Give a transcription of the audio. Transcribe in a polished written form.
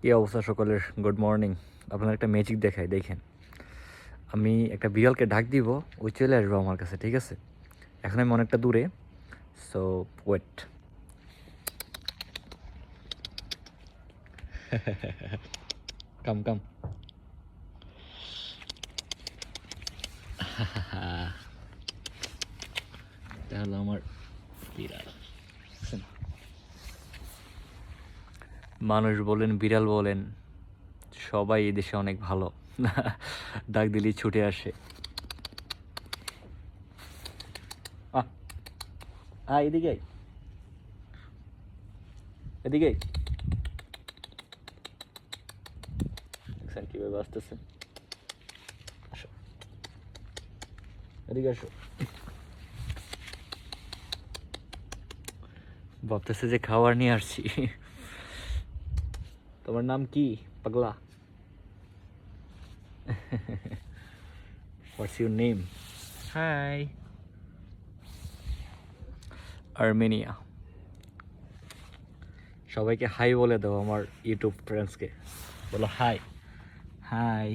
এই অবস্থা সকলের, গুড মর্নিং। আপনার একটা ম্যাজিক দেখাই, দেখেন। আমি একটা বিড়ালকে ডাক দিব, ওই চলে আসবো আমার কাছে, ঠিক আছে? এখন আমি অনেকটা দূরে, সো ওয়েট। কাম কাম। এটা হলো আমার বিড়াল। বুঝছেন? মানুষ বলেন, বিড়াল বলেন, সবাই এই দেশে অনেক ভালো। ডাক দিলেই ছুটে আসে। আহ এদিকে আয়, এদিকে আয়। দেখছেন কীভাবে আসতেছে? আসো, এদিকে আসো। ভাবতেছে যে খাবার নিয়ে আসছি। তোমার নাম কি, পাগলা? What's your name? Hi. Armenia. সবাইকে হাই বলে দাও, আমার ইউটিউব ফ্রেন্ডসকে বলো হাই। হাই।